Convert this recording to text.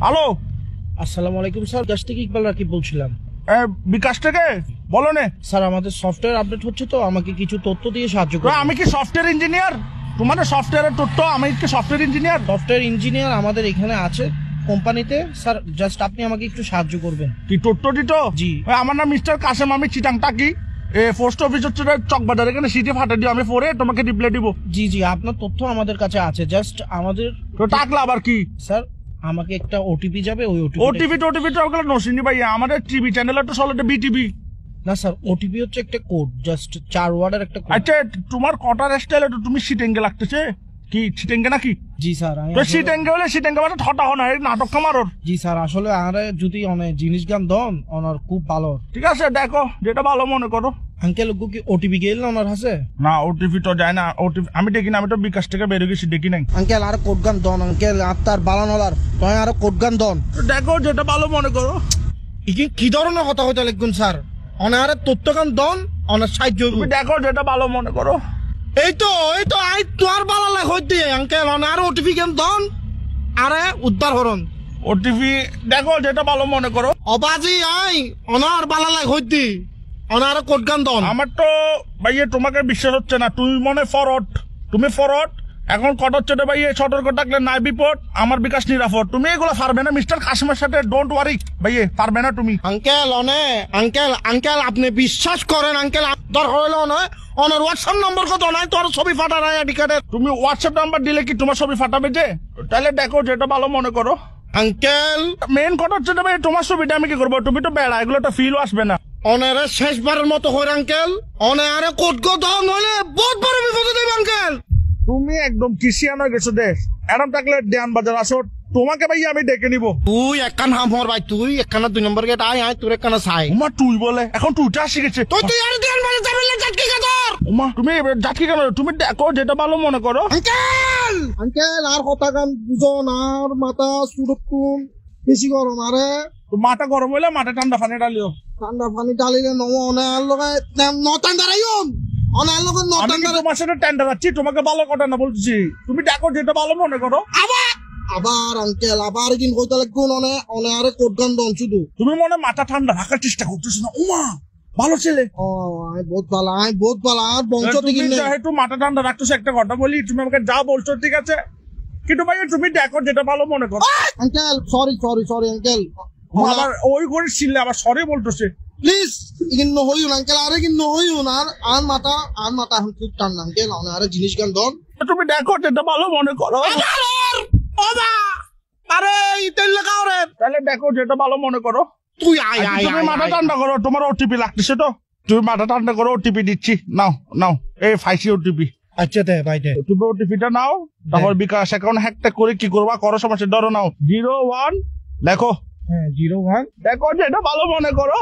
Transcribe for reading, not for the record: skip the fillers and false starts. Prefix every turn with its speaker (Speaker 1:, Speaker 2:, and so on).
Speaker 1: Hello,
Speaker 2: আসসালামু আলাইকুম sir, বিকাশ থেকে ইকবাল রাকিব বলছিলাম।
Speaker 1: বিকাশ থেকে বলো নে।
Speaker 2: স্যার আমাদের সফটওয়্যার আপডেট হচ্ছে, তো আমাকে কিছু তথ্য দিয়ে সাহায্য করুন।
Speaker 1: আমি কি সফটওয়্যার ইঞ্জিনিয়ার? তোমাদের সফটওয়্যারের তথ্য, আমি কি সফটওয়্যার ইঞ্জিনিয়ার?
Speaker 2: সফটওয়্যার ইঞ্জিনিয়ার আমাদের এখানে আছে কোম্পানিতে। স্যার জাস্ট আপনি আমাকে একটু সাহায্য করবেন।
Speaker 1: কি তথ্য দিত?
Speaker 2: জি।
Speaker 1: আমার নাম মিস্টার কাসেম, আমি চিটাং টাকি। পোস্ট অফিস হচ্ছে চকবাজার, এখানে সিটি ফাটা দিও, আমি পরে তোমাকে রিপ্লাই দিব।
Speaker 2: জি জি, আপনার তথ্য আমাদের কাছে আছে, জাস্ট আমাদের
Speaker 1: তো টাকলা আবার কি?
Speaker 2: স্যার আমাকে একটা ওটিপি যাবে, ওই
Speaker 1: ওটিপি তো ওগুলো নসিনি ভাই, আমাদের টিভি চ্যানেল তো চলে বিটিভি।
Speaker 2: না স্যার, ওটিপি হচ্ছে একটা কোড, জাস্ট 4 ওয়ার্ডের একটা কোড।
Speaker 1: আচ্ছা, তোমার কটার স্টাইল তো তুমি সিটেঙ্গে লাগতেছে কি? সিটেঙ্গে নাকি?
Speaker 2: জি স্যার,
Speaker 1: তো সিটেঙ্গে হলে সিটেঙ্গে মানে ঠটা হনা নাটক কামারোর।
Speaker 2: জি স্যার, আসলে আরে যদি অনেক জিনিস গান দন ওনার খুব ভালো।
Speaker 1: ঠিক আছে, দেখো যেটা ভালো মনে করো।
Speaker 2: আঙ্কেল কি ওটিপি গেল না ওনার হাসে?
Speaker 1: না, ওটিপি তো যায় না। ওটিপি আমি দেখি না, আমি তো বিকাশ থেকে বের গেছি, দেখি নাই।
Speaker 2: আঙ্কেল আর কোড গান দন, আঙ্কেল আপনার বালানলার তুই আর কোড গান দন।
Speaker 1: দেখো যেটা ভালো মনে করো।
Speaker 2: কি ধরনের কথা হইতে লিখুন স্যার? অনারে তথ্য গান দন, অনার সাহায্য।
Speaker 1: তুমি দেখো যেটা ভালো মনে করো।
Speaker 2: এই তো আই তোর বালা লাগ হইতে আঙ্কেল অনার ওটিপি গান দন, আরে উদ্ধার হরন।
Speaker 1: ওটিপি দেখো যেটা ভালো মনে করো।
Speaker 2: অবাজি আই অনার বালা লাগ হইতে অনার কোড গান দন।
Speaker 1: আমার তো ভাইয়ে তোমাকে বিশ্বাস হচ্ছে না, তুমি মনে ফরওয়ার্ড, তুমি ফরওয়ার্ড। এখন কট হচ্ছে রে ভাইয়ে, সতর্ক থাকলে নাই বিপদ, আমার বিকাশ নিরাপদ। তুমি এগুলো পারবে না মিস্টার কাসিমের সাথে, ডোন্ট ওয়ারি ভাইয়ে, পারবে না তুমি।
Speaker 2: আঙ্কেল আঙ্কেল আপনি বিশ্বাস করেন আঙ্কেল, দরকার হইলো নয় ওনার হোয়াটসঅ্যাপ নম্বর কত নাই তোর ছবি ফাটা নাই আইডি কার্ডের।
Speaker 1: তুমি হোয়াটসঅ্যাপ নাম্বার দিলে কি তোমার ছবি ফাটাবে যে? তাহলে দেখো যেটা ভালো মনে করো।
Speaker 2: আঙ্কেল
Speaker 1: মেন কথা হচ্ছে ভাই, তোমার ছবিটা আমি কি করবো? তুমি তো বেড়া, এগুলো তো ফিলও আসবে না।
Speaker 2: অনারে শেষবারের মতো হই আঙ্কেল, অনারে কোড গো দন হইলে বহুত বড় বিপদে দেব আঙ্কেল।
Speaker 1: তুমি একদম কিসিয়ান হয়ে গেছো দেশ। এরম থাকলে দেয়ান বাজার আসো, তোমাকে ভাই আমি ডেকে নিবো।
Speaker 2: তুই একখান হামর ভাই, তুই একখানা 2 নম্বর গেট আয় তোর একখানা চাই।
Speaker 1: উমা তুই বলে, এখন তুইটা শিখেছে।
Speaker 2: তুই আর দেন বাজে যাবেন না জাটকি গাদর।
Speaker 1: উমা তুমি যাচ্ছি কেন? তুমি দেখো যেটা ভালো মনে করো।
Speaker 2: আঙ্কেল আর কথা গান বুঝন, আর মাথা সুরতুন বেশি গরম, আরে
Speaker 1: মাথা গরম হইলে মাথা ঠান্ডা পানি ডালিও।
Speaker 2: ঠান্ডা পানি ডালিলে নম অনার লগে নটান দাঁড়াইম, অনার লগে নটান দাঁড়াই।
Speaker 1: তোমার সাথে টেন্ডার আছি, তোমাকে ভালো কথা না বলছি। তুমি দেখো যেটা ভালো মনে করো।
Speaker 2: আবার আঙ্কেল আবার দিন কইতে লাগুন অনে আরে কোড গান দন শুধু।
Speaker 1: তুমি মনে মাথা ঠান্ডা রাখার চেষ্টা করতেছো না। উমা ভালো ছেলে।
Speaker 2: আই বহুত ভালো আর বংশ থেকে
Speaker 1: একটু মাথা ঠান্ডা রাখতেছো। একটা কথা বলি, তুমি আমাকে যা বলছো ঠিক আছে, কিন্তু ভাই তুমি দেখো যেটা ভালো মনে করো।
Speaker 2: আঙ্কেল সরি আঙ্কেল,
Speaker 1: আবার ওই করে ছিললে আবার সরি বলতেছে।
Speaker 2: প্লিজ ইগিন নহইউন আঙ্কেল, আরে ইগিন নহইউন আর মাথা এখন খুব ঠান্ডা আঙ্কেল, আরে জিনিস গান দন।
Speaker 1: তুমি দেখো যেটা ভালো মনে করো।
Speaker 2: আরে ইতেল লাগাও রে।
Speaker 1: তাহলে দেখো যেটা ভালো মনে করো।
Speaker 2: তুই আয়
Speaker 1: তুমি মাথা ঠান্ডা করো, তোমার ওটিপি লাগতেছে তো, তুমি মাথা ঠান্ডা করো। ওটিপি দিচ্ছি, নাও এই ফাইসি ওটিপি।
Speaker 2: আচ্ছা দে ভাই দে,
Speaker 1: তুমি ওটিপিটা নাও, তারপর বিকাশ অ্যাকাউন্ট হ্যাকটা করে কি করবা করো, সমস্যা ধরো নাও 01 দেখো।
Speaker 2: হ্যাঁ 01
Speaker 1: দেখো যেটা ভালো মনে করো।